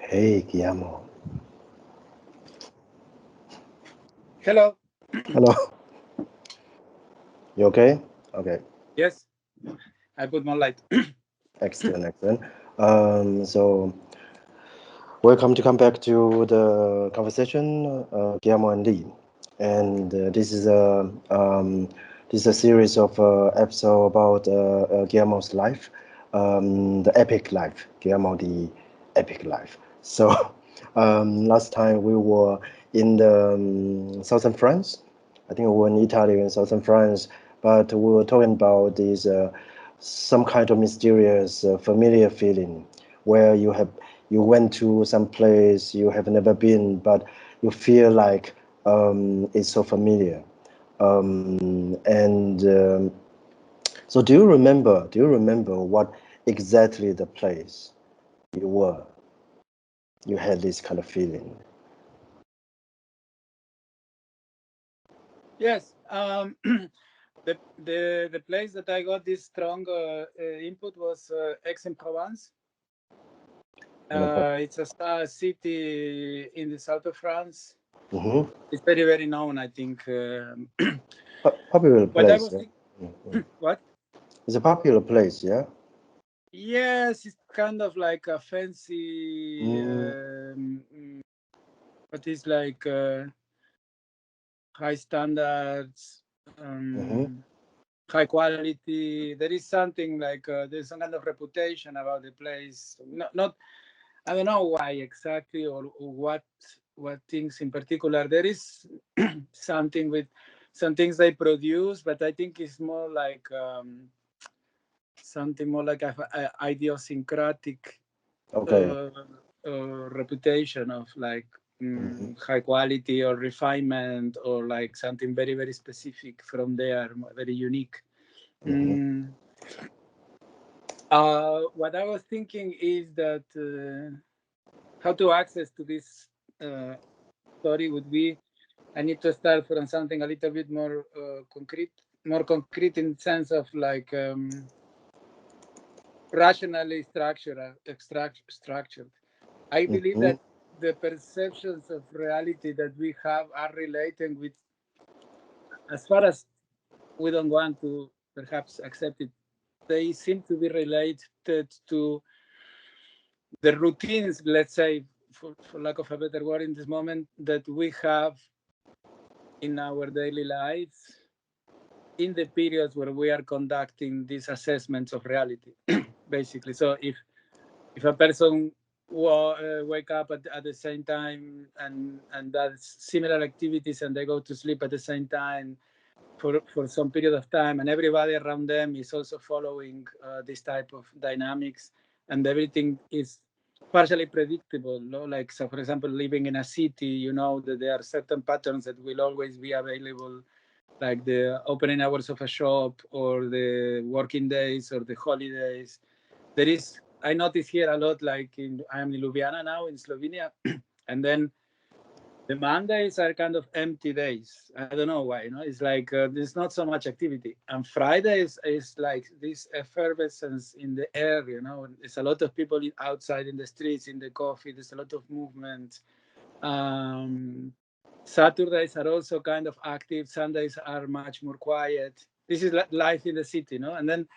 Hey, Guillermo. Hello. Hello. You okay? Okay. Yes, I put more light. Excellent, excellent. So welcome to come back to the conversation, Guillermo and Lee. And this is a series of episode about Guillermo's life, the epic life, Guillermo the epic life. So last time we were in the southern France. I think we were in Italy and southern France, but we were talking about this some kind of mysterious, familiar feeling where you went to some place you have never been, but you feel like it's so familiar. And so, do you remember? Do you remember what exactly the place you were? You had this kind of feeling. Yes, the place that I got this strong input was Aix-en-Provence. It's a city in the south of France. Mm-hmm. It's very, very known, I think. Popular But I place. was Yeah? thinking, what? It's a popular place, yeah. Yes, it's kind of like a fancy, but it's like high standards. Mm-hmm. High quality. There is something like there's some kind of reputation about the place. Not I don't know why exactly or what things in particular. There is something with some things they produce, but I think it's more like something more like a idiosyncratic Okay. reputation of like Mm-hmm. high quality or refinement or like something very very specific from there, very unique. Mm-hmm. What I was thinking is that how to access to this story would be I need to start from something a little bit more concrete in sense of like rationally structured. I believe Mm-hmm. that the perceptions of reality that we have are related with, as far as we don't want to perhaps accept it, they seem to be related to the routines, let's say, for lack of a better word in this moment, that we have in our daily lives in the periods where we are conducting these assessments of reality, basically. So if a person wake up at the same time and does similar activities and they go to sleep at the same time for some period of time, and everybody around them is also following this type of dynamics, and everything is partially predictable, no? Like, so for example, living in a city, you know that there are certain patterns that will always be available, like the opening hours of a shop or the working days or the holidays. There is, I notice here a lot, like I am in Ljubljana now in Slovenia, and then the Mondays are kind of empty days. I don't know why. It's like there's not so much activity. And Fridays is like this effervescence in the air. There's a lot of people outside in the streets, in the coffee. There's a lot of movement. Um, Saturdays are also kind of active. Sundays are much more quiet. This is life in the city, and then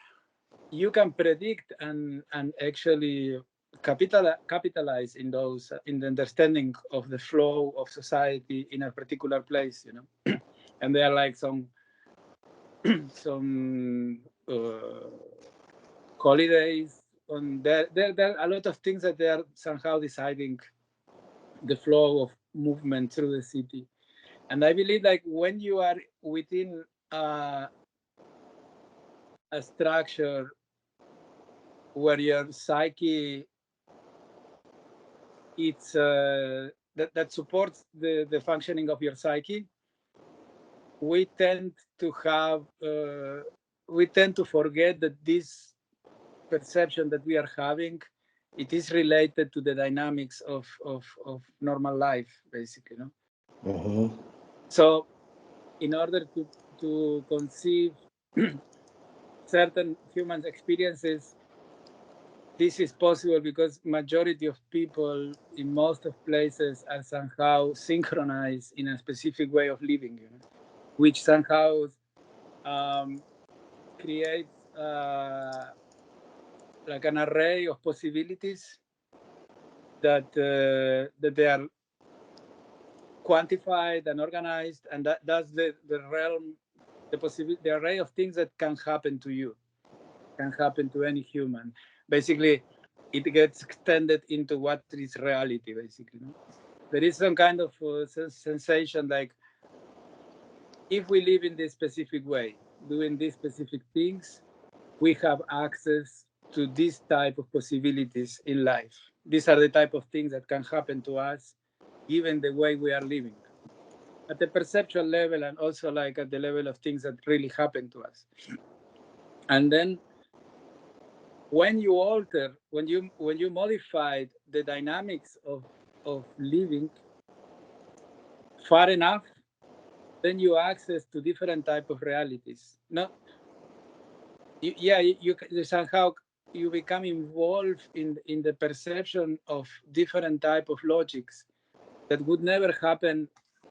you can predict and actually capitalize in those in the understanding of the flow of society in a particular place, and there are like some holidays on there are a lot of things that they are somehow deciding the flow of movement through the city. And I believe like when you are within a structure where your psyche it's that supports the functioning of your psyche, we tend to have we tend to forget that this perception that we are having, it is related to the dynamics of normal life, basically. Mm-hmm. So in order to conceive certain human experiences, this is possible because majority of people in most of places are somehow synchronized in a specific way of living, which somehow creates like an array of possibilities that that they are quantified and organized, and that's the realm, the array of things that can happen to you, can happen to any human. Basically, it gets extended into what is reality. Basically, no? There is some kind of sensation like if we live in this specific way, doing these specific things, we have access to this type of possibilities in life. These are the type of things that can happen to us given the way we are living at the perceptual level, and also like at the level of things that really happen to us. And then when you alter, when you modify the dynamics of living far enough, then you access to different type of realities. No, you somehow you become involved in the perception of different type of logics that would never happen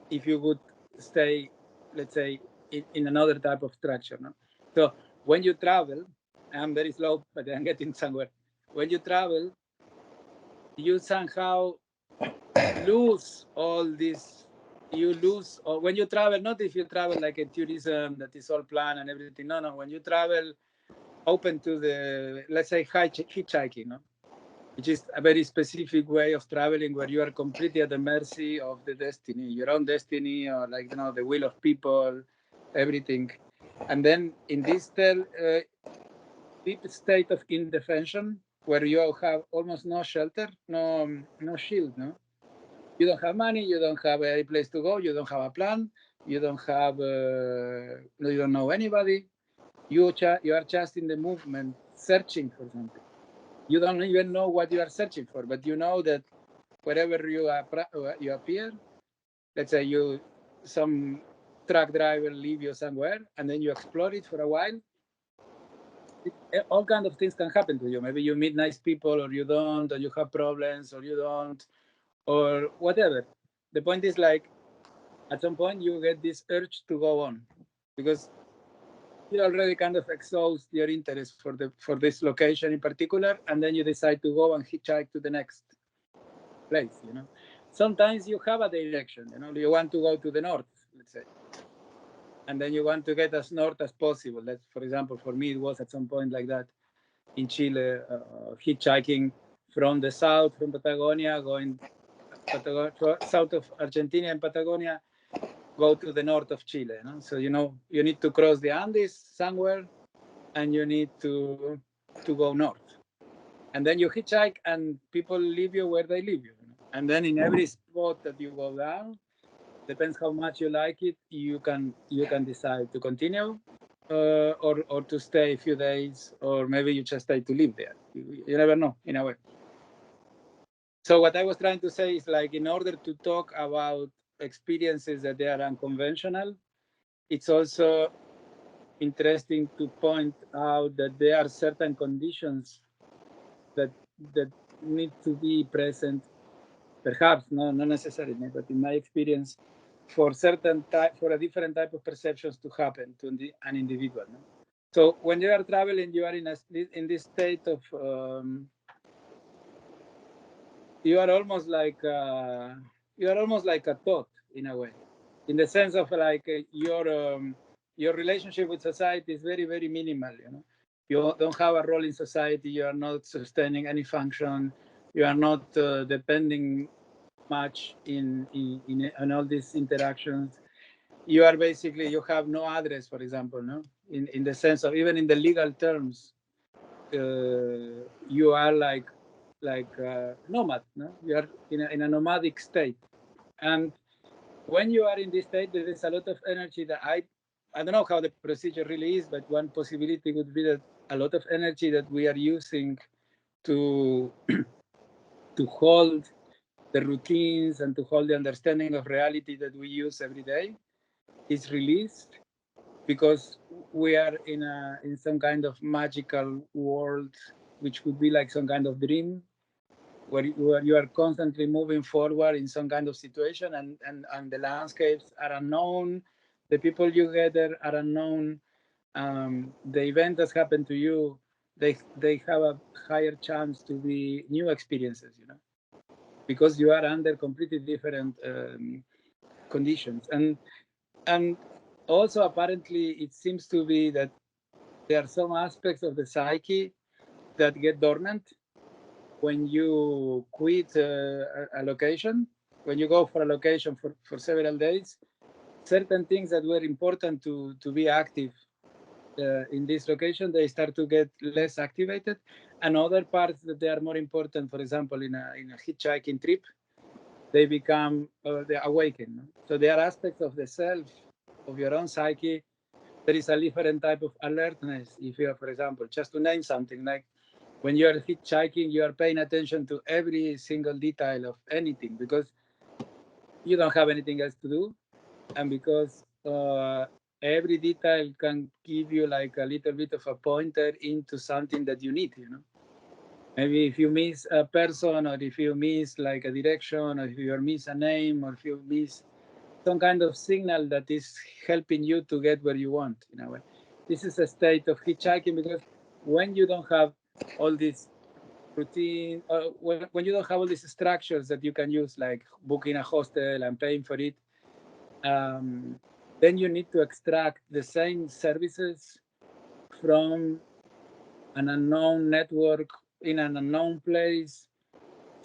if you would stay, let's say, in another type of structure. No? So when you travel, I'm very slow, but I'm getting somewhere. When you travel, you somehow lose all this. You lose, or when you travel, not if you travel like a tourism that is all planned and everything. No, no. When you travel open to the, let's say, hitchhiking, no? Which is a very specific way of traveling where you are completely at the mercy of the destiny, your own destiny, or like, the will of people, everything. And then in this deep state of indefension, where you have almost no shelter, no shield, no? You don't have money, you don't have a place to go, you don't have a plan, you don't have, you don't know anybody. You are just in the movement, searching for something. You don't even know what you are searching for, but you know that wherever you appear, let's say some truck driver leave you somewhere, and then you explore it for a while. All kind of things can happen to you. Maybe you meet nice people, or you don't, or you have problems, or you don't, or whatever. The point is like, at some point you get this urge to go on because you already kind of exhaust your interest for this location in particular, and then you decide to go and hitchhike to the next place. Sometimes you have a direction. You want to go to the north, let's say, and then you want to get as north as possible. That's, for example, for me it was at some point like that in Chile, hitchhiking from the south, from Patagonia, going south of Argentina and Patagonia, go to the north of Chile. So you need to cross the Andes somewhere, and you need to go north. And then you hitchhike, and people leave you where they leave you. And then in every spot that you go down, depends how much you like it, you can decide to continue, or to stay a few days, or maybe you just stay to live there. You never know, in a way. So what I was trying to say is, like, in order to talk about experiences that they are unconventional, it's also interesting to point out that there are certain conditions that need to be present, perhaps not necessarily, but in my experience, for a different type of perceptions to happen to an individual. No? So when you are traveling, you are in this state of you are almost like a thought, in a way, in the sense of like your relationship with society is very, very minimal. You don't have a role in society. You are not sustaining any function. You are not depending much in all these interactions. You are basically, you have no address, for example, no, in the sense of, even in the legal terms, you are like nomad, no? You are in a nomadic state. And when you are in this state, there is a lot of energy that I don't know how the procedure really is, but one possibility would be that a lot of energy that we are using to to hold the routines and to hold the understanding of reality that we use every day is released, because we are in some kind of magical world which could be like some kind of dream, where you are constantly moving forward in some kind of situation, and the landscapes are unknown, the people you gather are unknown, the event that's happened to you, they have a higher chance to be new experiences, because you are under completely different conditions. And also apparently it seems to be that there are some aspects of the psyche that get dormant when you quit a location, when you go for a location for several days. Certain things that were important to be active in this location, they start to get less activated, and other parts that they are more important, for example, in a hitchhiking trip, they become they awaken. So there are aspects of the self, of your own psyche. There is a different type of alertness. If you are, for example, just to name something, like when you are hitchhiking, you are paying attention to every single detail of anything because you don't have anything else to do, and because every detail can give you like a little bit of a pointer into something that you need. Maybe if you miss a person, or if you miss like a direction, or if you miss a name, or if you miss some kind of signal that is helping you to get where you want, in a way. This is a state of hitchhiking, because when you don't have all this routine, when you don't have all these structures that you can use, like booking a hostel and paying for it, then you need to extract the same services from an unknown network in an unknown place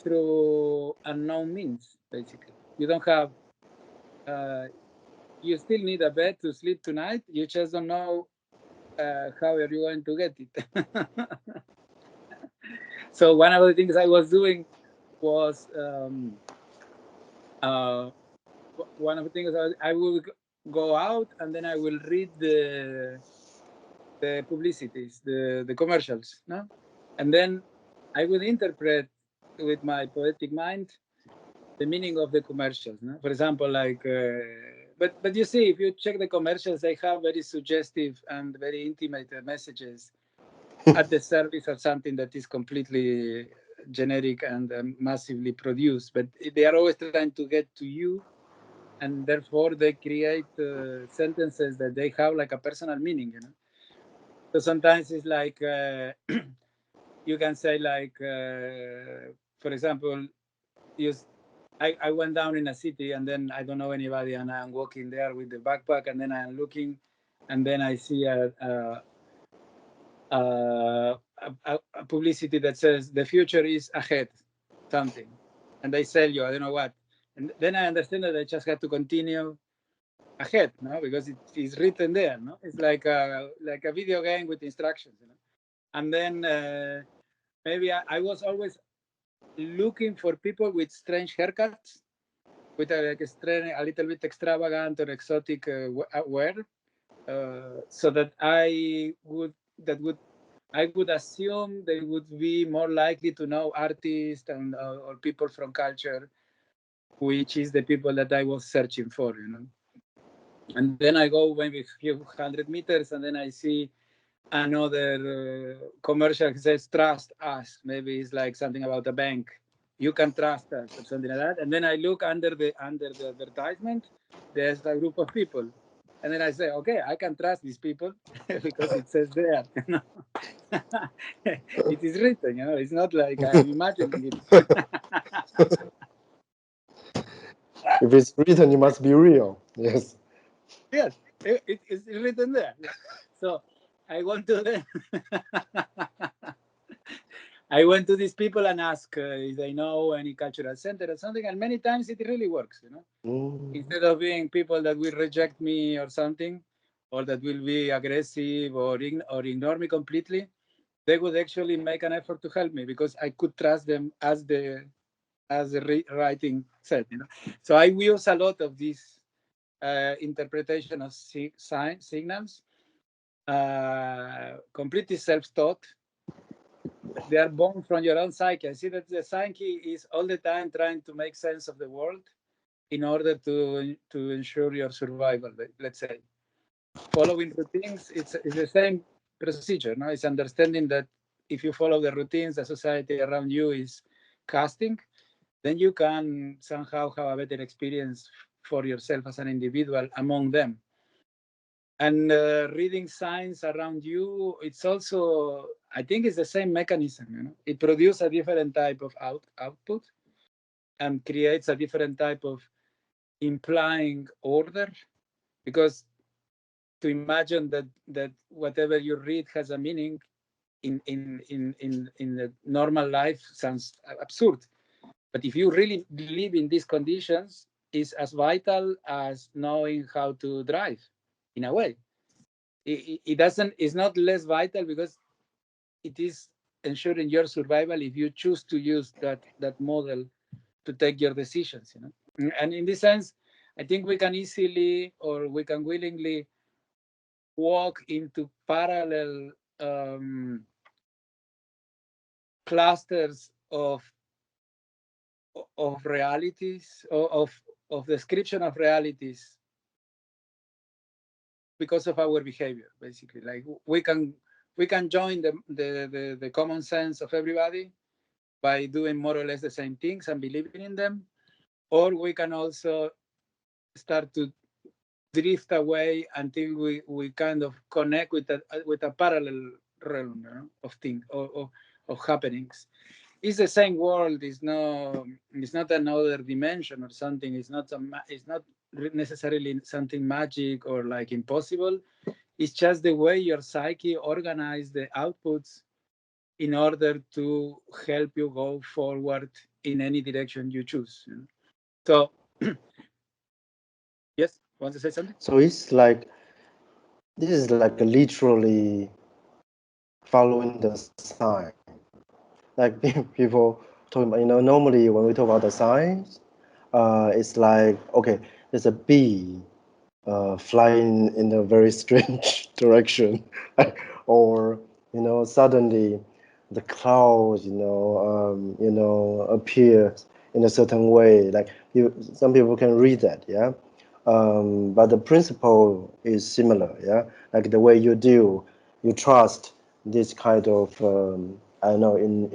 through unknown means, basically. You don't have, you still need a bed to sleep tonight. You just don't know how are you going to get it. So one of the things I was doing was, one of the things I will go out and then I will read the publicities, the commercials, no? And then I will interpret with my poetic mind the meaning of the commercials, no? For example, like, but you see, if you check the commercials, they have very suggestive and very intimate messages at the service of something that is completely generic and massively produced. But they are always trying to get to you, and therefore they create sentences that they have like a personal meaning, So sometimes it's like you can say like, for example, I went down in a city and then I don't know anybody and I'm walking there with the backpack and then I'm looking and then I see a publicity that says the future is ahead, something, and they sell you I don't know what, and then I understand that I just have to continue ahead, no, because it is written there, no. It's like a video game with instructions, And then maybe I was always looking for people with strange haircuts, with a little bit extravagant or exotic wear, so that I would assume they would be more likely to know artists and or people from culture, which is the people that I was searching for, And then I go maybe a few hundred meters, and then I see another commercial that says "Trust us." Maybe it's like something about a bank. You can trust us, or something like that. And then I look under the advertisement. There's a group of people, and then I say, "Okay, I can trust these people because it says there." It is written, It's not like I'm imagining it. If it's written, it must be real. Yes. Yes, it is written there. So I want to then I went to these people and asked if they know any cultural center or something, and many times it really works, Instead of being people that will reject me or something, or that will be aggressive or ignore me completely, they would actually make an effort to help me because I could trust them as the writing said, So I use a lot of this interpretation of signals, completely self-taught. They are born from your own psyche. I see that the psyche is all the time trying to make sense of the world in order to ensure your survival, let's say. Following routines, it's the same procedure. No, it's understanding that if you follow the routines the society around you is casting, then you can somehow have a better experience for yourself as an individual among them. And reading signs around you, it's also, I think it's the same mechanism. It produces a different type of output and creates a different type of implying order, because to imagine that whatever you read has a meaning in the normal life sounds absurd. But if you really live in these conditions, is as vital as knowing how to drive, in a way. It doesn't. It's not less vital because it is ensuring your survival if you choose to use that model to take your decisions. And in this sense, I think we can easily or we can willingly walk into parallel clusters of realities, of description of realities, because of our behavior. Basically, like we can join the common sense of everybody by doing more or less the same things and believing in them, or we can also start to drift away until we kind of connect with a parallel realm, of things, of happenings. It's the same world. It's not another dimension or something. It's not necessarily something magic or like impossible. It's just the way your psyche organizes the outputs in order to help you go forward in any direction you choose. So, yes, want to say something? So it's like this is like literally following the sign. Like people talking about, normally when we talk about the signs, it's like, okay, there's a bee flying in a very strange direction, or suddenly the clouds, appears in a certain way. Like some people can read that, yeah. But the principle is similar, yeah. Like the way you trust this kind of, I don't know, in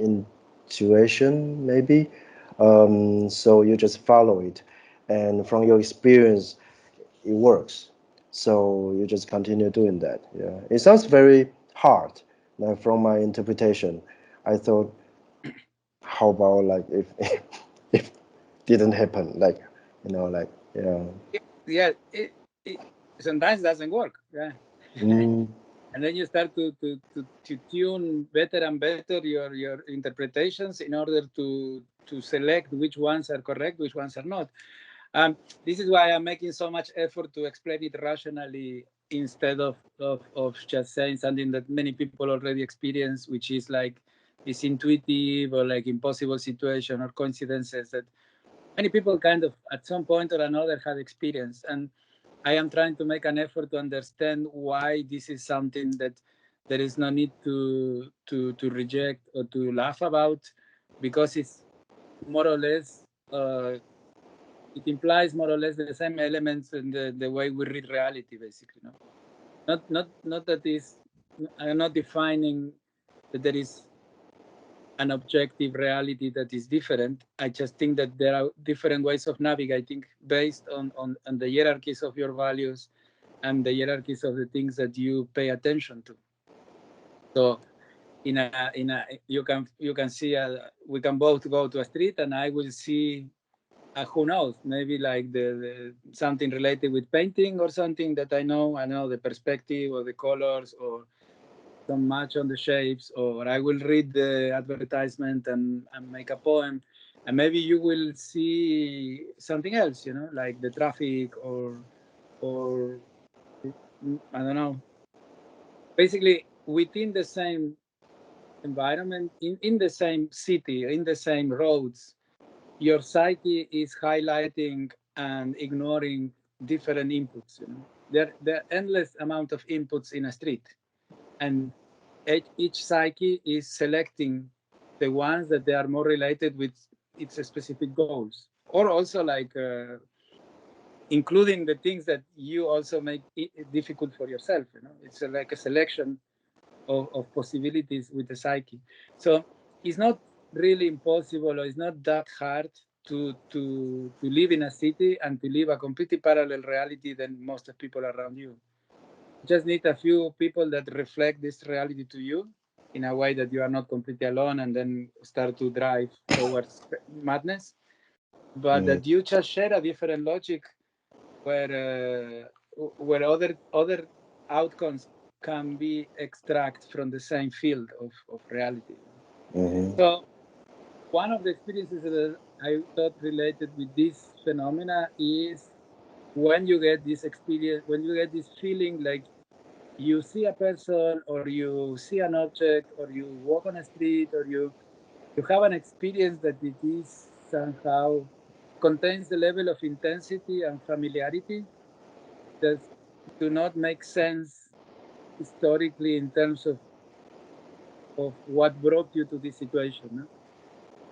intuition maybe. So you just follow it, and from your experience, it works. So you just continue doing that. Yeah, it sounds very hard. Now, from my interpretation, I thought, how about like if if didn't happen, like yeah. Yeah, it sometimes doesn't work. Yeah. Mm, And then you start to tune better and better your interpretations in order to select which ones are correct, which ones are not. This is why I'm making so much effort to explain it rationally instead of just saying something that many people already experience, which is like this intuitive or like impossible situation or coincidences that many people kind of at some point or another had experienced. And I am trying to make an effort to understand why this is something that there is no need to reject or to laugh about, because it's more or less it implies more or less the same elements in the way we read reality, basically. No, not that is. I'm not defining that there is an objective reality that is different. I just think that there are different ways of navigating based on the hierarchies of your values and the hierarchies of the things that you pay attention to. So you can see we can both go to a street and I will see who knows, maybe like the something related with painting or something that I know the perspective or the colors or some match on the shapes, or I will read the advertisement and make a poem, and maybe you will see something else, like the traffic or I don't know. Basically, within the same environment, in the same city, in the same roads, your psyche is highlighting and ignoring different inputs. There are endless amount of inputs in a street, and each psyche is selecting the ones that they are more related with its specific goals, or also like including the things that you also make it difficult for yourself. It's like a selection of possibilities with the psyche. So it's not really impossible, or it's not that hard to live in a city and to live a completely parallel reality than most of people around you. You just need a few people that reflect this reality to you in a way that you are not completely alone, and then start to drive towards madness. But Mm, that you just share a different logic where other outcomes can be extract from the same field of reality. mm-hmm. So one of the experiences that I thought related with this phenomena is when you get this experience, when you get this feeling like you see a person, or you see an object, or you walk on a street, or you have an experience that it is somehow contains the level of intensity and familiarity that do not make sense historically in terms of what brought you to this situation. No?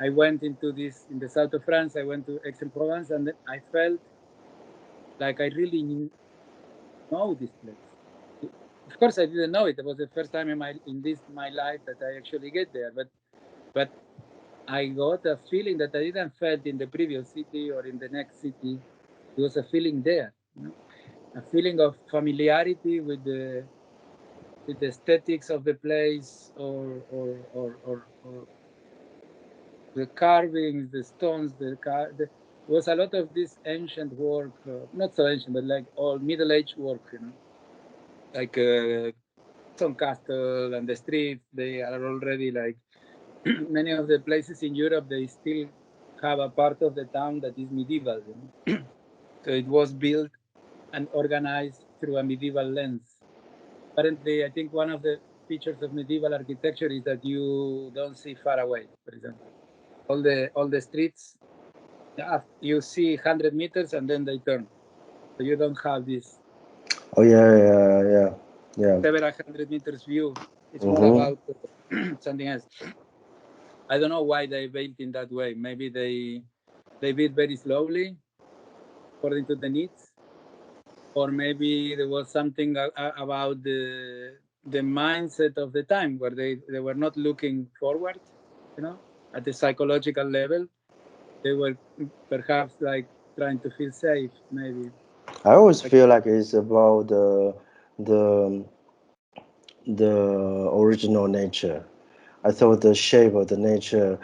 I went into this in the south of France. I went to Aix-en-Provence, and then I felt like I really know this place. Of course, I didn't know it. It was the first time in my life that I actually get there. But I got a feeling that I didn't felt in the previous city or in the next city. It was a feeling there, you know? A feeling of familiarity with the aesthetics of the place, or the carvings, the stones, there was a lot of this ancient work, not so ancient, but like all Middle Age work, you know, like some castle and the streets. They are already like many of the places in Europe. They still have a part of the town that is medieval, you know? So it was built and organized through a medieval lens. Apparently, I think one of the features of medieval architecture is that you don't see far away. For example, all the streets, you see 100 meters and then they turn. So you don't have this Oh yeah, yeah, yeah, yeah. several hundred meters view. It's more Mm-hmm. about something else. I don't know why they built in that way. Maybe they built very slowly according to the needs, or maybe there was something about the mindset of the time where they were not looking forward, you know, at the psychological level. They were perhaps like trying to feel safe, maybe. I always Like, feel like it's about the the original nature. I thought the shape of the nature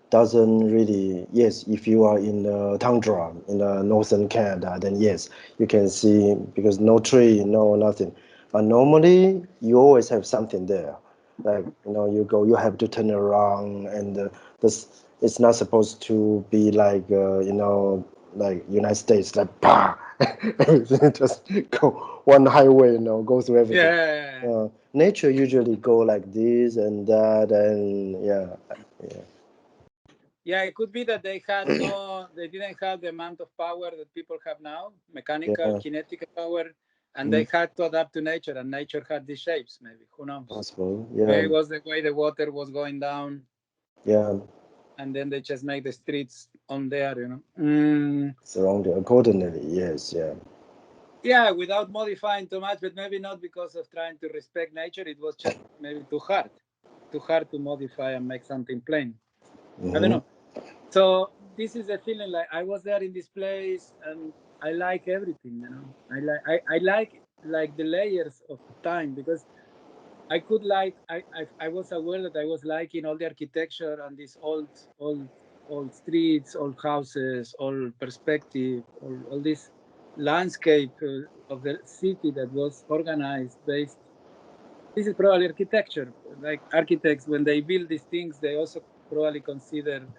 doesn't really. Yes, if you are in the tundra in the northern Canada, then yes, you can see because no tree, no nothing. But normally you always have something there. Like you go, you have to turn around, and this it's not supposed to be like like United States, like bah, everything just go one highway, go through everything. yeah, Nature usually go like this and that, and yeah, yeah, yeah. It could be that they didn't have the amount of power that people have now, mechanical, yeah, kinetic power, and mm, they had to adapt to nature, and nature had these shapes. Maybe, who knows? possible, Maybe yeah, it was the way the water was going down, yeah, and then they just make the streets on there, you know. surrounded accordingly, yes, yeah, Yeah, without modifying too much, but maybe not because of trying to respect nature. It was just maybe too hard to modify and make something plain. I don't mm-hmm, know. So this is a feeling like I was there in this place, and I like everything. You know, I like the layers of time, because I could like I was aware that I was liking all the architecture and these old streets, old houses, old perspective, all this landscape of the city that was organized based. This is probably architecture. Like architects, when they build these things, they also probably consider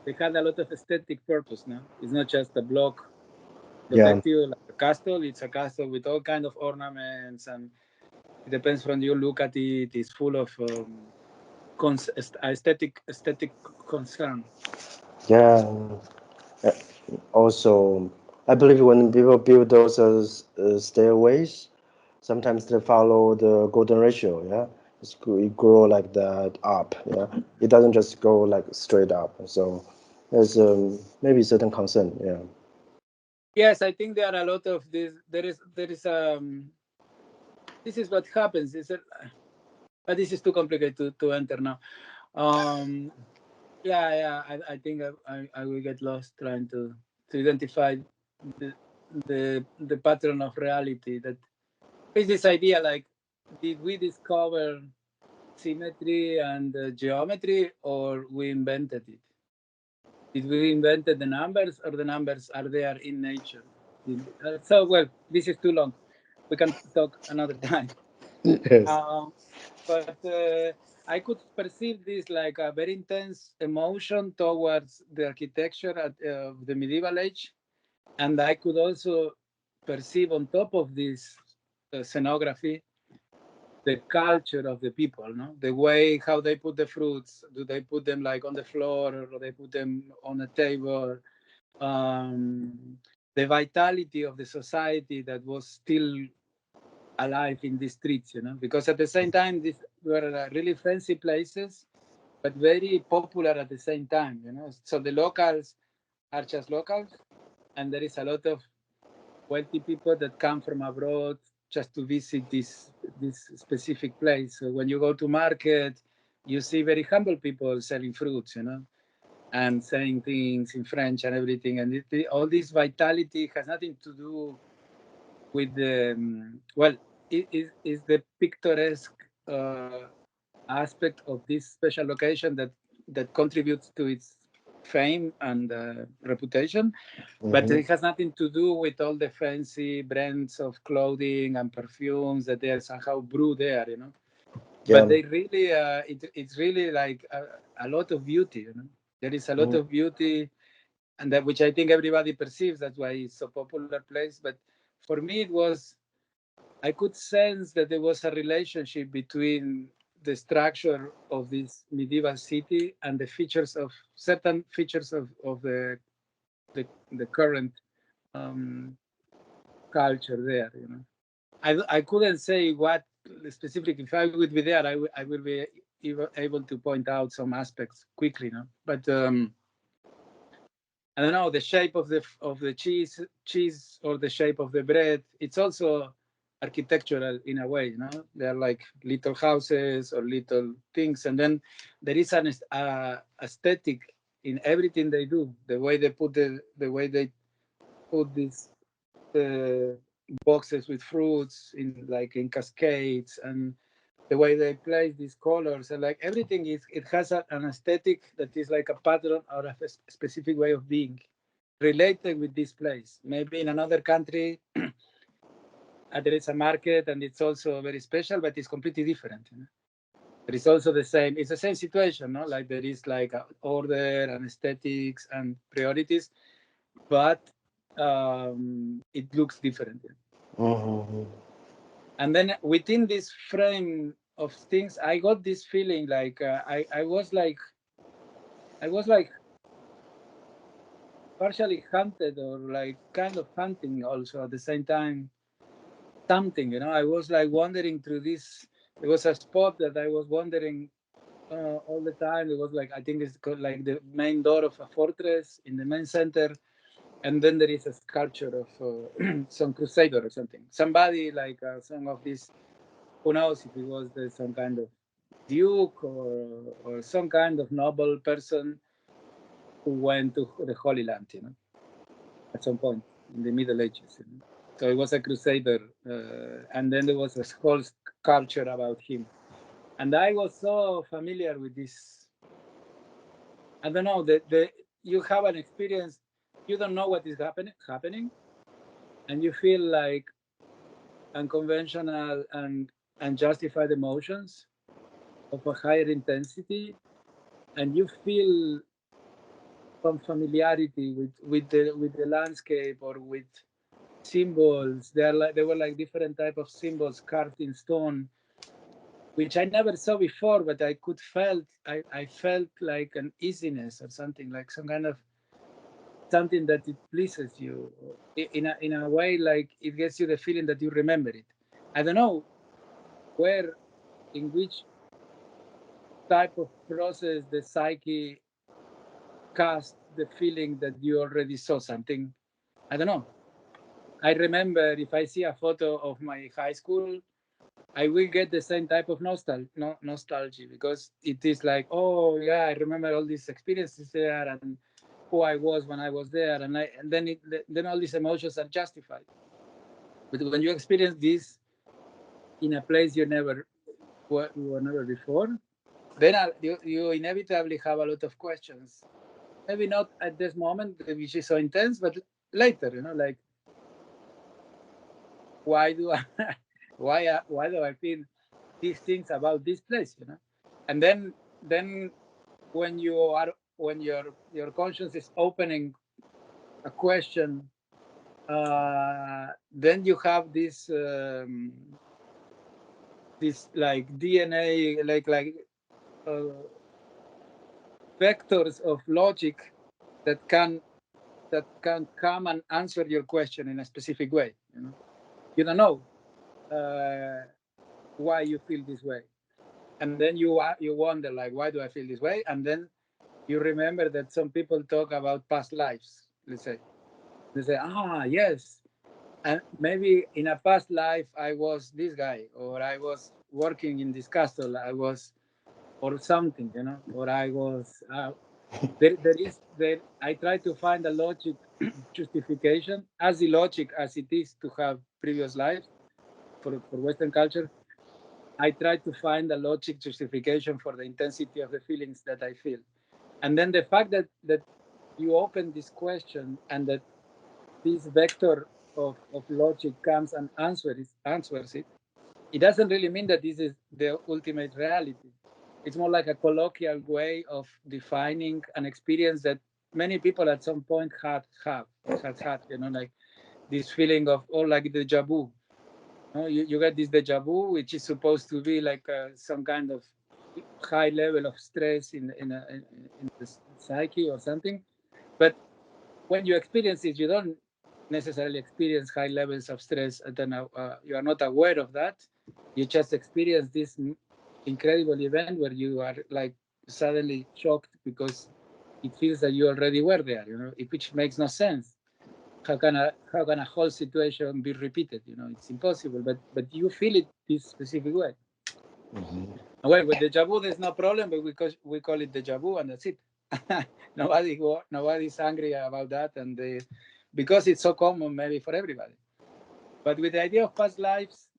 they had a lot of aesthetic purpose. No, it's not just a block yeah, protective like a castle. It's a castle with all kind of ornaments, and it depends from you look at it. It's full of aesthetic concern. yeah. Uh, Also, I believe when people build those stairways, sometimes they follow the golden ratio. Yeah, it grow like that up. Yeah, it doesn't just go like straight up. So there's maybe certain concern. Yeah. Yes, I think there are a lot of this. There is this is what happens. but this is too complicated to enter now. Yeah. I think I will get lost trying to identify the the pattern of reality. That is this idea like, did we discover symmetry and geometry, or we invented it? Did we invented the numbers, or the numbers are there in nature? So well, this is too long. We can talk another time. Yes. But I could perceive this like a very intense emotion towards the architecture of the medieval age, and I could also perceive on top of this scenography the culture of the people, no? The way how they put the fruits. Do they put them like on the floor, or they put them on a table? Um, the vitality of the society that was still alive in the streets, because at the same time, these were really fancy places, but very popular at the same time. So the locals are just locals, and there is a lot of wealthy people that come from abroad just to visit this specific place. So when you go to market, you see very humble people selling fruits, and saying things in French and everything. And all this vitality has nothing to do with the well, it is the picturesque aspect of this special location that contributes to its fame and reputation, but Mm-hmm. it has nothing to do with all the fancy brands of clothing and perfumes that they are somehow brew there. But Yeah. they really it's really like a lot of beauty. There is a lot Mm-hmm. of beauty, and that which I think everybody perceives. That's why it's a popular place. But for me, I could sense that there was a relationship between the structure of this medieval city and the features of certain features of the current um, culture there. I couldn't say what specific. If I would be there, I will be able to point out some aspects quickly. But I don't know, the shape of the cheese or the shape of the bread. It's also architectural in a way. They're like little houses or little things, and then there is an aesthetic in everything they do. The way they put these uh, boxes with fruits in cascades, and the way they place these colors, and like everything it has an aesthetic that is like a pattern or a specific way of being related with this place. Maybe in another country there is a market and it's also very special, but it's completely different. But it's also the same. It's the same situation, no? Like there is like a order and aesthetics and priorities, but it looks different. Yeah. Mm-hmm. And then within this frame of things, I got this feeling like I was like partially hunted, or like kind of hunting also at the same time something. I was like wandering through this. There was a spot that I was wandering all the time. It was like, I think it's called like the main door of a fortress in the main center, and then there is a sculpture of some crusader or something. Somebody like some of these. Who knows if it was some kind of duke, or some kind of noble person who went to the Holy Land, at some point in the Middle Ages. So it was a crusader, and then there was a whole culture about him. And I was so familiar with this. I don't know that you have an experience, you don't know what is happening, and you feel like unconventional and unjustified emotions of a higher intensity, and you feel some familiarity with the landscape, or with symbols. They were like different type of symbols carved in stone, which I never saw before, but I felt like an easiness or something, like some kind of something that it pleases you in a way, like it gets you the feeling that you remember it. I don't know where, in which type of process the psyche cast the feeling that you already saw something. I don't know. I remember, if I see a photo of my high school, I will get the same type of nostalgia, because it is like, oh yeah, I remember all these experiences there and who I was when I was there, and then all these emotions are justified. But when you experience this in a place you were never before, then you inevitably have a lot of questions. Maybe not at this moment, which is so intense, but later, like, why do I, why do I feel these things about this place, And then when your conscience is opening a question, then you have this like DNA, like uh, vectors of logic that can come and answer your question in a specific way. You don't know why you feel this way, and then you wonder, like, why do I feel this way? And then you remember that some people talk about past lives. Let's say they say, yes, and maybe in a past life I was this guy, or I was working in this castle, I was, or something, or I was. There. I try to find a logic justification, as illogic as it is to have previous lives for Western culture. I try to find a logic justification for the intensity of the feelings that I feel. And then the fact that you open this question and that this vector of logic comes and answers it, it doesn't really mean that this is the ultimate reality. It's more like a colloquial way of defining an experience that many people at some point had, like this feeling of, like deja vu. You get this deja vu, which is supposed to be like some kind of high level of stress in the psyche or something. But when you experience it, you don't necessarily experience high levels of stress. And then you are not aware of that. You just experience this incredible event where you are like suddenly shocked because it feels that you already were there, which makes no sense. How can a whole situation be repeated? It's impossible. But you feel it this specific way. Mhm. Well, with deja vu, there's no problem, but because we call it deja vu, and that's it. Nobody's angry about that, and because it's so common, maybe for everybody. But with the idea of past lives,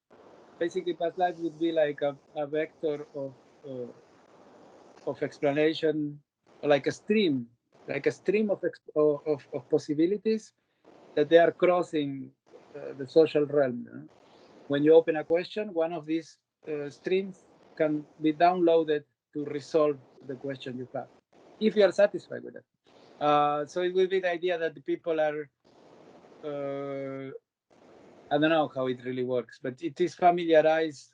basically, past lives would be like a vector uh, of explanation, like a stream of possibilities that they are crossing the social realm. When you open a question, one of these streams can be downloaded to resolve the question you have, if you are satisfied with it. So it will be the idea that the people are, I don't know how it really works, but it is familiarized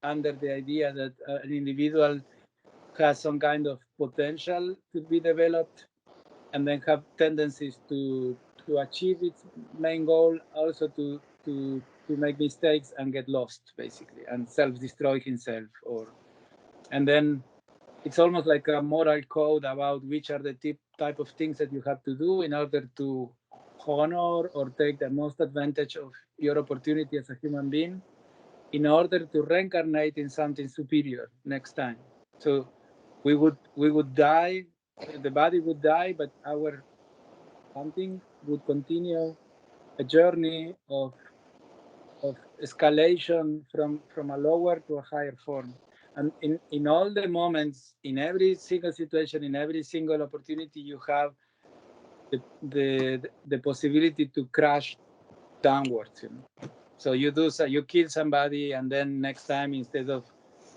under the idea that an individual has some kind of potential to be developed, and then have tendencies to achieve its main goal, also to make mistakes and get lost, basically, and self-destroy himself. And then it's almost like a moral code about which are the type of things that you have to do in order to honor or take the most advantage of your opportunity as a human being, in order to reincarnate in something superior next time. So we would die, the body would die, but our something would continue a journey of escalation from a lower to a higher form. And in all the moments, in every single situation, in every single opportunity, you have the possibility to crash downwards. So you kill somebody, and then next time, instead of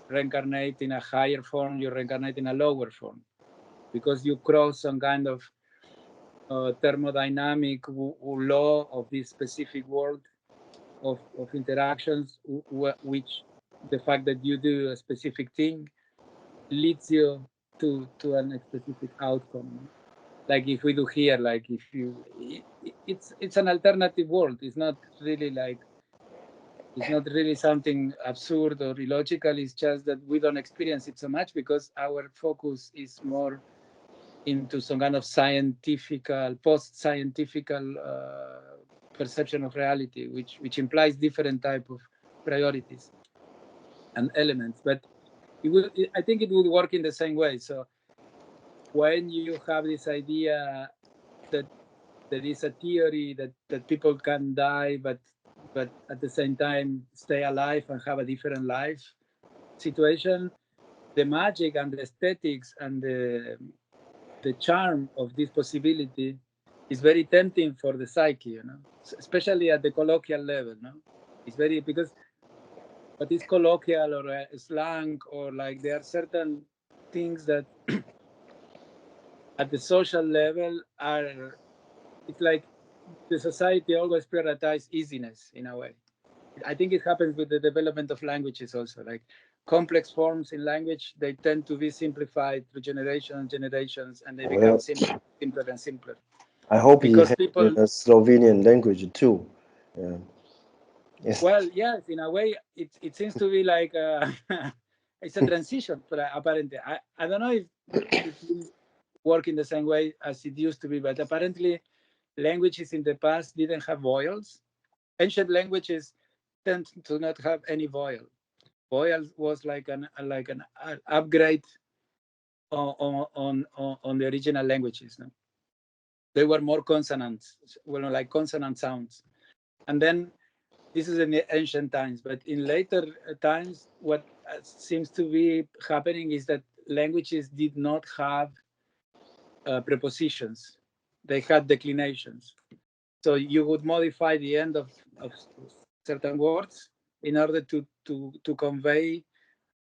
reincarnate in a higher form, you reincarnate in a lower form, because you cross some kind of thermodynamic law of this specific world of interactions, which the fact that you do a specific thing leads you to a specific outcome. Like if we do here, like if you, it's an alternative world. It's not really something absurd or illogical. It's just that we don't experience it so much because our focus is more into some kind of post-scientific perception of reality, which implies different type of priorities. and elements. But I think it would work in the same way. So when you have this idea that there is a theory that people can die, but at the same time stay alive and have a different life situation, the magic and the aesthetics and the charm of this possibility is very tempting for the psyche, you know, especially at the colloquial level. No, it's very, because what is colloquial or slang, or like there are certain things that at the social level are, it's like the society always prioritizes easiness in a way. I think it happens with the development of languages also. Like complex forms in language, they tend to be simplified through generations and generations, and they become Well, simpler, simpler and simpler. I hope he Because has in people, a Slovenian language too. Yeah. Yes. well, yes, in a way, it seems to be like it's a transition. But apparently, I don't know if it will work in the same way as it used to be. But apparently, languages in the past didn't have vowels. Ancient languages tend to not have any vowel. Vowel was like an upgrade on the original languages. No? They were more consonants, well, like consonant sounds. And then this is in the ancient times, but in later times, what seems to be happening is that languages did not have prepositions; they had declinations. So you would modify the end of certain words in order to convey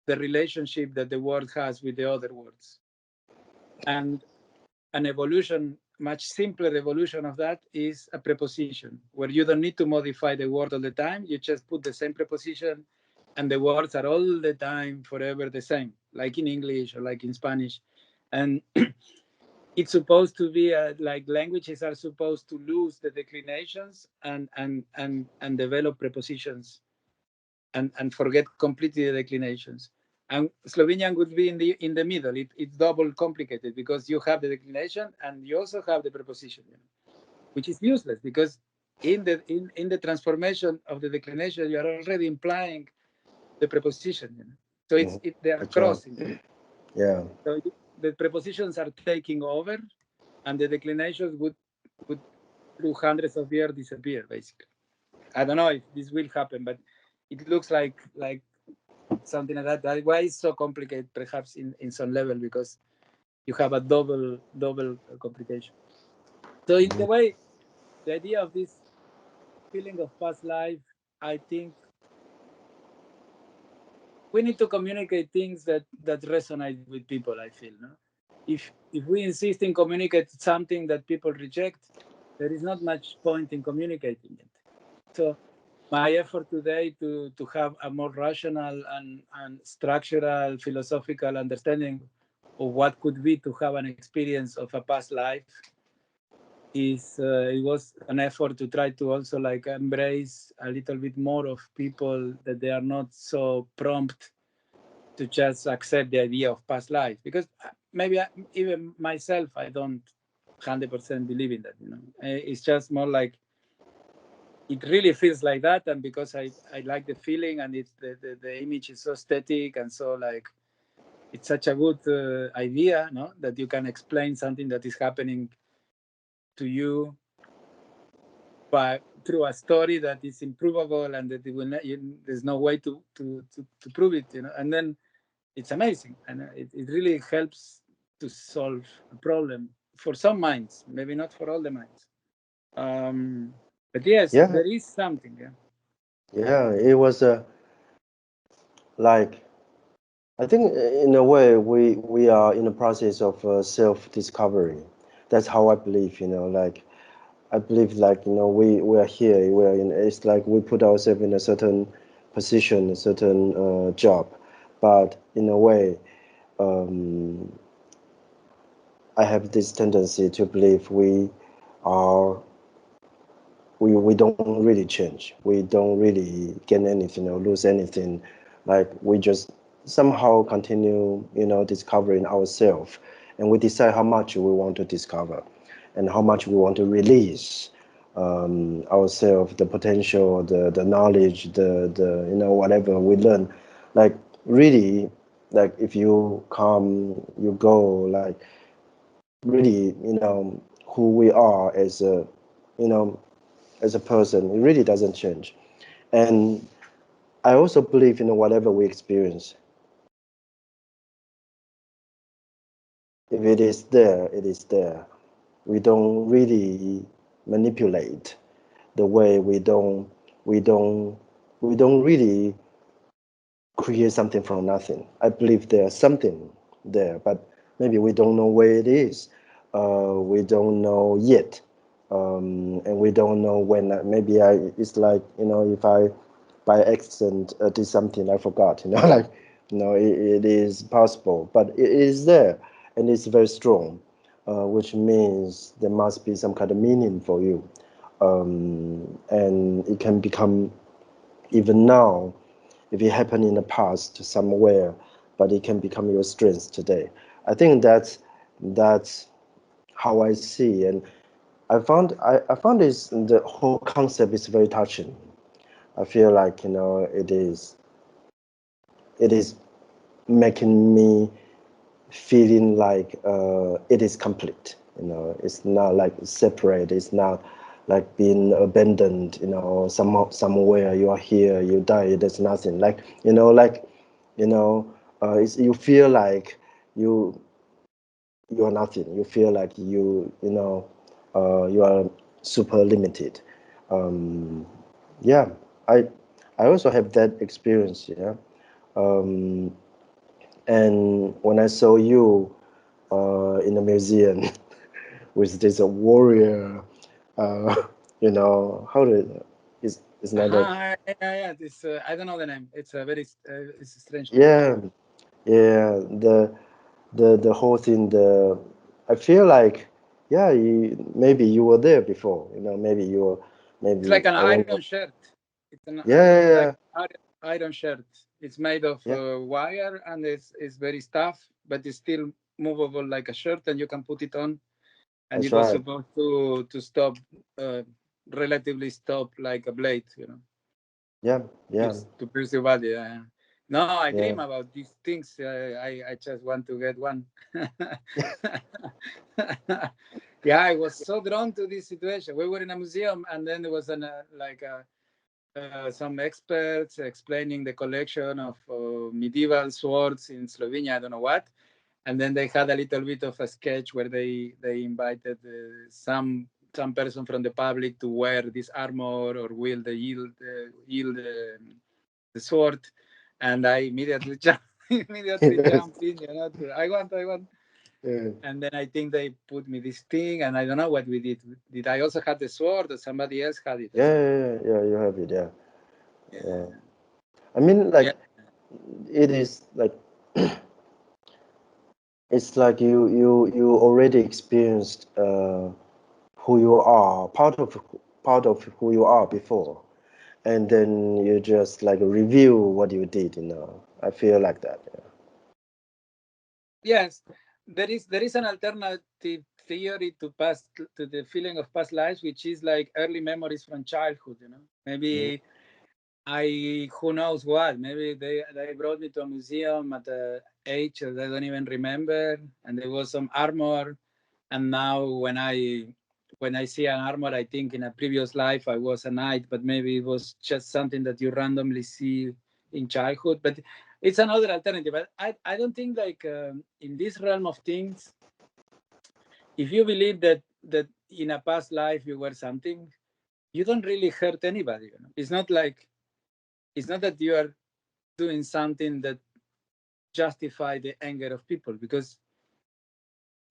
the relationship that the word has with the other words. And an evolution, much simpler evolution of that, is a preposition, where you don't need to modify the word all the time. You just put the same preposition, and the words are all the time, forever the same, like in English or like in Spanish. And it's supposed to be like languages are supposed to lose the declinations and develop prepositions and forget completely the declinations. And Slovenian would be in the middle. It's double complicated because you have the declination and you also have the preposition, you know, which is useless because in the transformation of the declination you are already implying the preposition, you know. So they are crossing. Yeah. So the prepositions are taking over, and the declinations would through hundreds of years disappear basically. I don't know if this will happen, but it looks like something like that. That's why it's so complicated, perhaps in some level, because you have a double complication. So in the way, the idea of this feeling of past life, I think we need to communicate things that resonate with people. I feel, no? If we insist in communicate something that people reject, there is not much point in communicating it. So my effort today to have a more rational and structural philosophical understanding of what could be to have an experience of a past life is it was an effort to try to also like embrace a little bit more of people, that they are not so prompt to just accept the idea of past life, because maybe even myself I don't 100% believe in that, you know. It's just more like it really feels like that, and because I like the feeling, and it's the image is so static and so like it's such a good idea, no, that you can explain something that is happening to you by through a story that is improvable, and that it will not, there's no way to prove it, you know. And then it's amazing, and it really helps to solve a problem for some minds, maybe not for all the minds. But yes, Yeah. there is something. Yeah. Yeah. It was like, I think in a way we are in the process of self-discovery. That's how I believe. Like I believe, like, we are here. We are in. It's like we put ourselves in a certain position, a certain job, but in a way, um, I have this tendency to believe are we don't really change. We don't really gain anything or lose anything. Like we just somehow continue, discovering ourselves, and we decide how much we want to discover, and how much we want to release ourselves, the potential, the knowledge, the whatever we learn like really, like if you come, you go, like really, who we are as a, as a person, it really doesn't change. And I also believe, whatever we experience, if it is there, it is there. We don't really manipulate the way. We don't really create something from nothing. I believe there's something there, but maybe we don't know where it is. We don't know yet, and we don't know when. Maybe it's like, if I by accident did something I forgot. Like, it is possible, but it is there, and it's very strong, which means there must be some kind of meaning for you, and it can become, even now, if it happened in the past somewhere, but it can become your strength today. I think that's how I see. And I found this, the whole concept is very touching. I feel like, it is making me feeling like, it is complete. It's not like separate. It's not like being abandoned. Somewhere you are here, you die. There's nothing. Like, you feel like you you are nothing. You feel like you are super limited. Um, yeah, I I also have that experience. Yeah. Um, and when I saw you in the museum with this warrior, uh, how did is not that? Yeah. This I don't know the name. It's a very it's a strange name. Yeah, yeah. The whole thing. I feel like, yeah, maybe you were there before. Maybe you were, It's maybe like an I don't know. iron shirt. It's like Yeah, iron shirt. It's made of yeah, wire and it's very tough, but it's still movable like a shirt, and you can put it on. And that's it was right. supposed to stop, uh, relatively stop like a blade, Yeah, yeah, to pierce your body. No, I yeah. dream about these things. I just want to get one. Yeah, I was so drawn to this situation. We were in a museum, and then there was some experts explaining the collection of medieval swords in Slovenia. I don't know what. And then they had a little bit of a sketch where they invited some person from the public to wear this armor or wield the sword, and I immediately immediately jumped in. I want. Yeah, And then I think they put me this thing, and I don't know what we did. Did I also have the sword, or somebody else had it, or yeah, something? yeah, yeah, you have it. Yeah, yeah. Yeah, I mean, yeah, like, it is like, it's like you already experienced, who you are, part of who you are before, and then you just like review what you did. I feel like that. yes. There is an alternative theory to the feeling of past lives, which is like early memories from childhood. Yeah. Maybe who knows what? Maybe they brought me to a museum at the age that I don't even remember, and there was some armor. And now when I see an armor, I think in a previous life I was a knight, but maybe it was just something that you randomly see in childhood. But it's another alternative. But I don't think like in this realm of things, if you believe that in a past life you were something, you don't really hurt anybody. It's not that you are doing something that justify the anger of people, because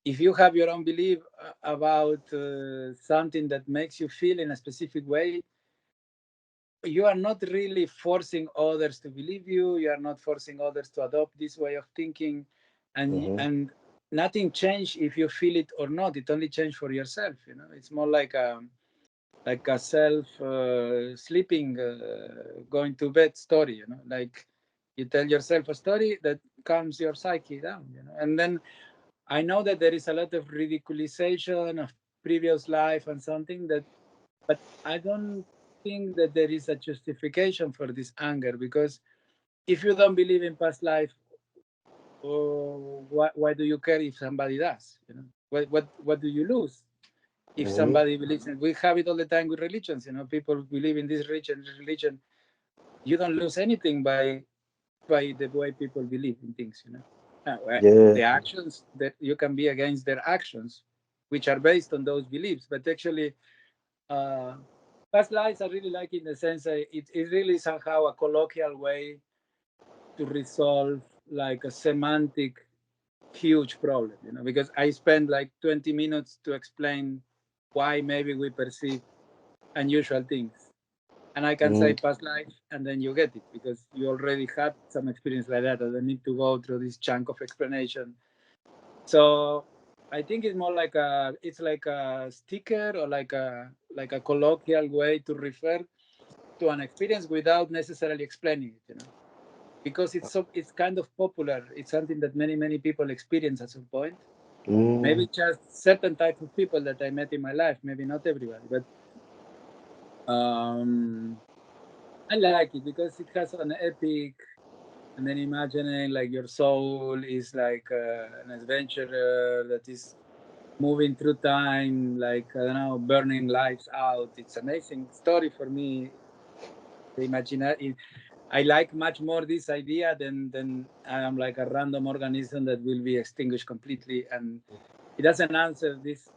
if you have your own belief about something that makes you feel in a specific way, you are not really forcing others to believe you. You are not forcing others to adopt this way of thinking, Mm-hmm. and nothing change if you feel it or not. It only change for yourself. It's more like a self sleeping, going to bed story. Like you tell yourself a story that calms your psyche down. And then I know that there is a lot of ridiculization of previous life and something that, but I don't think that there is a justification for this anger, because if you don't believe in past life, or why do you care if somebody does? You know, what do you lose if somebody believes? And we have it all the time with religions. You know, people believe in this religion. You don't lose anything by the way people believe in things. You know, the actions that you can be against their actions, which are based on those beliefs. But actually, past lives I really like in the sense that it really somehow a colloquial way to resolve like a semantic huge problem, you know, because I spend like 20 minutes to explain why maybe we perceive unusual things. And I can say past life, and then you get it because you already had some experience like that. I don't need to go through this chunk of explanation. So I think it's more like it's like a sticker or like a colloquial way to refer to an experience without necessarily explaining it, you know, because it's kind of popular. It's something that many people experience at some point. Maybe just certain type of people that I met in my life, maybe not everybody, but I like it because it has an epic, and then imagining like your soul is like an adventurer that is moving through time, like I don't know, burning lives out. It's amazing story for me. Imagine I like much more this idea than I'm like a random organism that will be extinguished completely, and it doesn't answer this.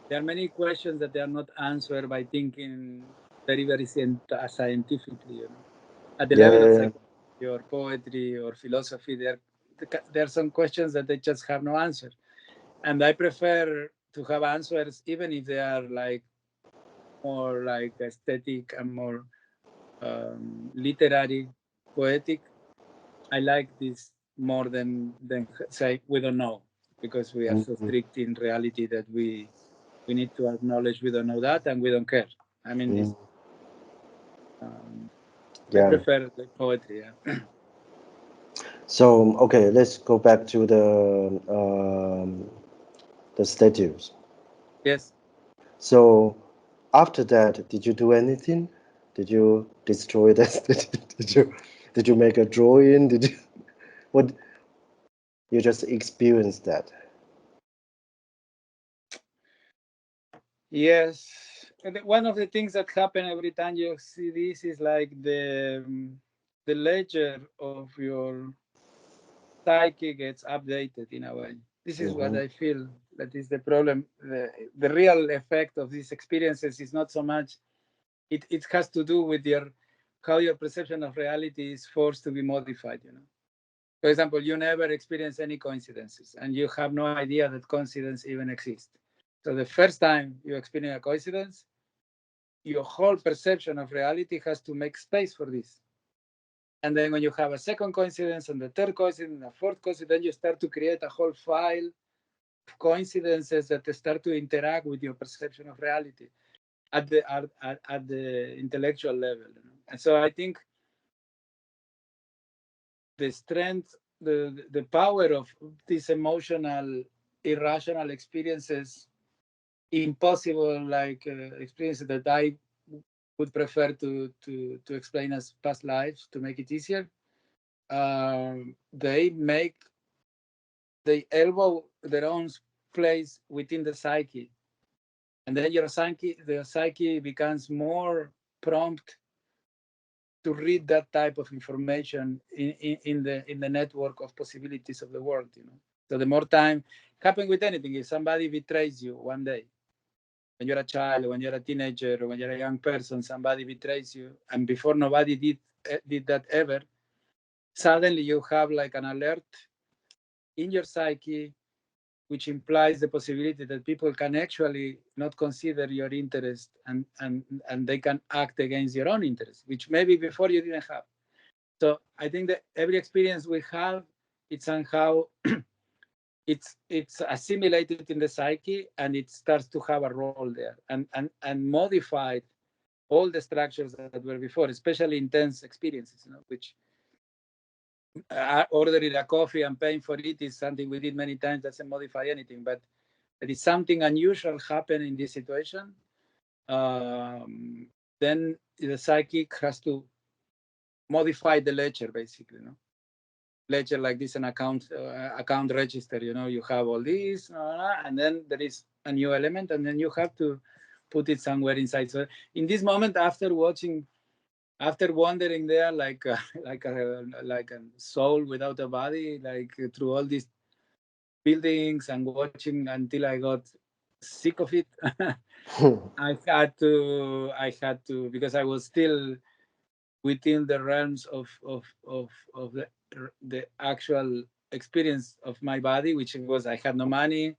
There are many questions that they are not answered by thinking very scientifically. You know, at the level of psychology or poetry or philosophy, there are some questions that they just have no answer, and I prefer to have answers even if they are like more like aesthetic and more literary, poetic. I like this more than say we don't know because we are so strict in reality that we need to acknowledge we don't know that and we don't care. I mean, it's, I prefer the poetry. Yeah. So okay, let's go back to the statues. Yes. So after that, did you do anything? Did you destroy the statue? Did you make a drawing? Did you what? You just experienced that. Yes. And one of the things that happen every time you see this is like the ledger of your psyche gets updated in a way. This is what I feel that is the problem. The real effect of these experiences is not so much, it has to do with how your perception of reality is forced to be modified, you know. For example, you never experience any coincidences and you have no idea that coincidence even exists. So the first time you experience a coincidence, your whole perception of reality has to make space for this. And then when you have a second coincidence and the third coincidence and a fourth coincidence, then you start to create a whole file of coincidences that start to interact with your perception of reality at the intellectual level. You know? And so I think the strength, the power of these emotional, irrational experiences, impossible like experiences that I would prefer to explain as past lives to make it easier. They elbow their own place within the psyche, and then the psyche becomes more prompt to read that type of information in the network of possibilities of the world. You know, so the more time happen with anything, if somebody betrays you one day, when you're a child, when you're a teenager, or when you're a young person, somebody betrays you, and before nobody did that ever, suddenly you have like an alert in your psyche which implies the possibility that people can actually not consider your interest and they can act against your own interest, which maybe before you didn't have. So I think that every experience we have, it's somehow it's assimilated in the psyche and it starts to have a role there and modified all the structures that were before, especially intense experiences, you know, which ordering a coffee and paying for it is something we did many times, doesn't modify anything, but there is something unusual happen in this situation, then the psychic has to modify the ledger, basically, you know. Ledger like this, an account register, you know, you have all these, and then there is a new element, and then you have to put it somewhere inside. So in this moment, after wandering there like like a soul without a body, like through all these buildings and watching until I got sick of it. I had to because I was still within the realms of the actual experience of my body, which was I had no money,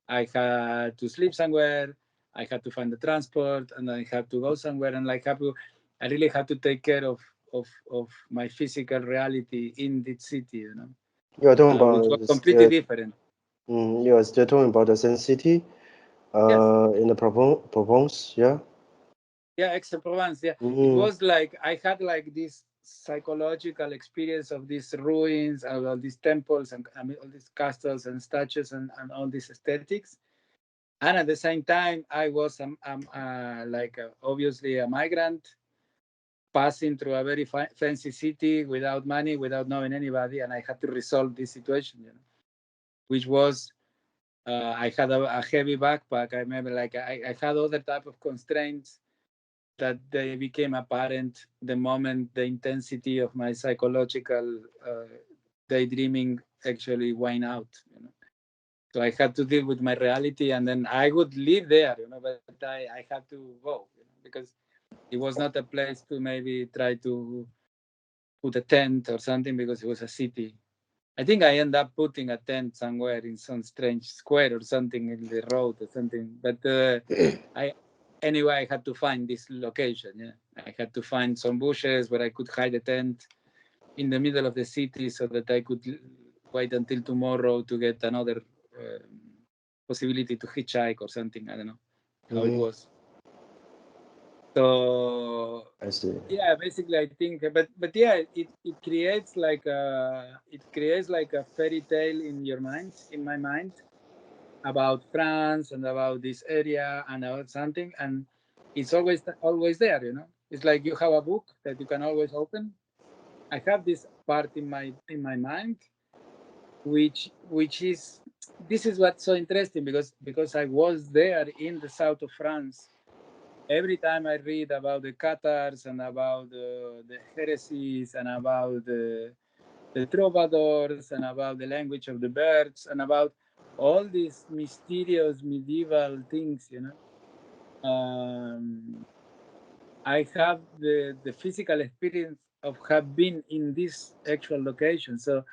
I had to sleep somewhere, I had to find the transport, and I had to go somewhere, and I really had to take care of my physical reality in this city, you know, You are talking which was about completely still, different. you are still talking about the same city, Yes, in the Provence, yeah. yeah, Aix-en-Provence. Yeah, it Mm, was like I had like this psychological experience of these ruins, of all these temples, and I mean, all these castles and statues, and all these aesthetics. And at the same time, I was obviously a migrant passing through a very fancy city without money, without knowing anybody, and I had to resolve this situation, you know, which was I had a heavy backpack. I remember, like I had other type of constraints that they became apparent the moment the intensity of my psychological daydreaming actually went out, you know. So I had to deal with my reality, and then I would live there, you know, but I had to go, you know, because it was not a place to maybe try to put a tent or something, because it was a city. I think I end up putting a tent somewhere in some strange square or something in the road or something. But I anyway, I had to find this location. Yeah, I had to find some bushes where I could hide a tent in the middle of the city so that I could wait until tomorrow to get another possibility to hitchhike or something. I don't know how it mm, was. So I see. yeah, basically I think, but yeah, it creates like a fairy tale in your mind, in my mind, about France and about this area and about something, and it's always there, you know. It's like you have a book that you can always open. I have this part in my mind, which is, this is what's so interesting, because I was there in the south of France. Every time I read about the Catars and about the heresies and about the troubadours and about the language of the birds and about all these mysterious medieval things, you know, I have the physical experience of have been in this actual location. So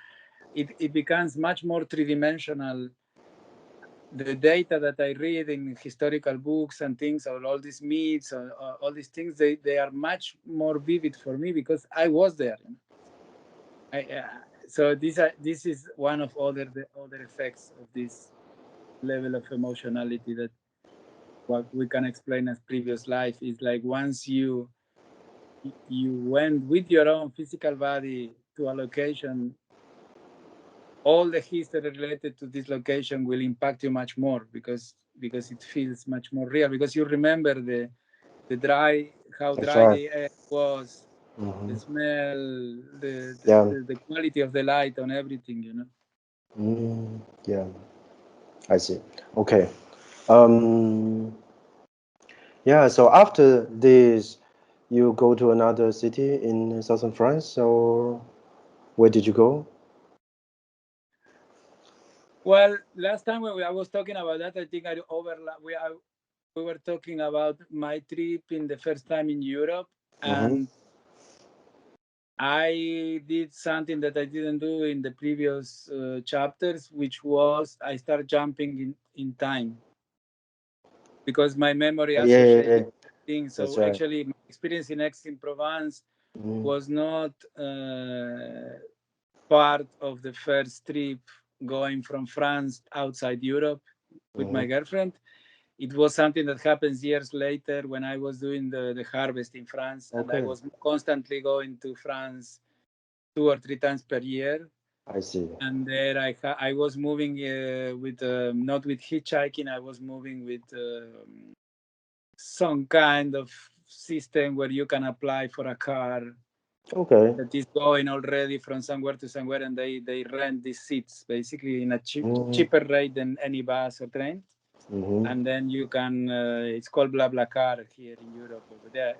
it becomes much more three-dimensional. The data that I read in historical books and things, or all these myths, or all these things, they are much more vivid for me because I was there. You know? So this is one of the other effects of this level of emotionality, that what we can explain as previous life is like, once you went with your own physical body to a location, all the history related to this location will impact you much more, because it feels much more real, because you remember the dry how That's dry right. the air was, Hmm. the smell, Yeah. the quality of the light on everything, you know. Mm, yeah. I see. Okay. Um, yeah. So after this, you go to another city in southern France, or where did you go? Well, last time when I was talking about that, I think I overlap. We were talking about my trip in the first time in Europe, Mm-hmm. and I did something that I didn't do in the previous chapters, which was I started jumping in time, because my memory Yeah, yeah, yeah. associated things. That's So right. actually, my experience in Aix-en-Provence Mm, was not part of the first trip going from France outside Europe with mm-hmm. my girlfriend. It was something that happens years later when I was doing the harvest in France, and I Okay. was constantly going to France 2 or 3 times per year. I see. And there I was moving with not with hitchhiking. I was moving with some kind of system where you can apply for a car Okay. that is going already from somewhere to somewhere, and they rent these seats basically in a cheaper rate than any bus or train. Mm-hmm. And then you can it's called BlaBlaCar here in Europe, but yeah, it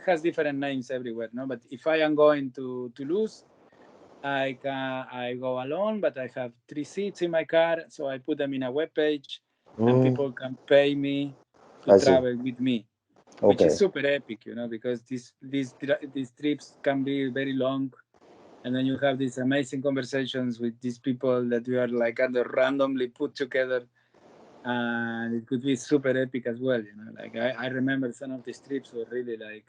has different names everywhere, no? But if I am going to Toulouse, I go alone, but I have 3 seats in my car, so I put them in a web page, and Mm, people can pay me to I see. travel with me, which is Okay. super epic, because these trips can be very long, and then you have these amazing conversations with these people that you are like kind of randomly put together, and it could be super epic as well. Like I remember some of these trips were really like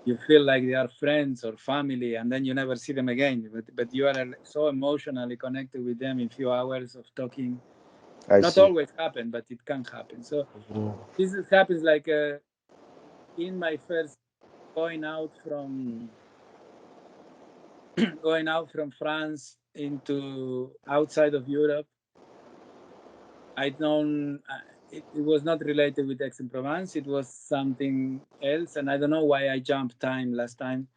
you feel like they are friends or family, and then you never see them again, but you are so emotionally connected with them in few hours of talking. I Not see. always happen, but it can happen. So Mm, happens like in my first going out from going out from France into outside of Europe. I don't. It was not related with Aix-en-Provence. It was something else, and I don't know why I jumped time last time.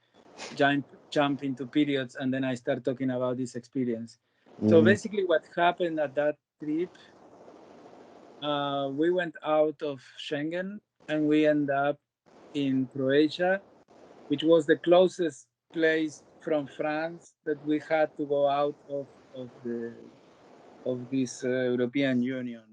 Jump into periods, and then I start talking about this experience. So mm, basically, what happened at that trip, we went out of Schengen and we end up in Croatia, which was the closest place from France that we had to go out of this European Union.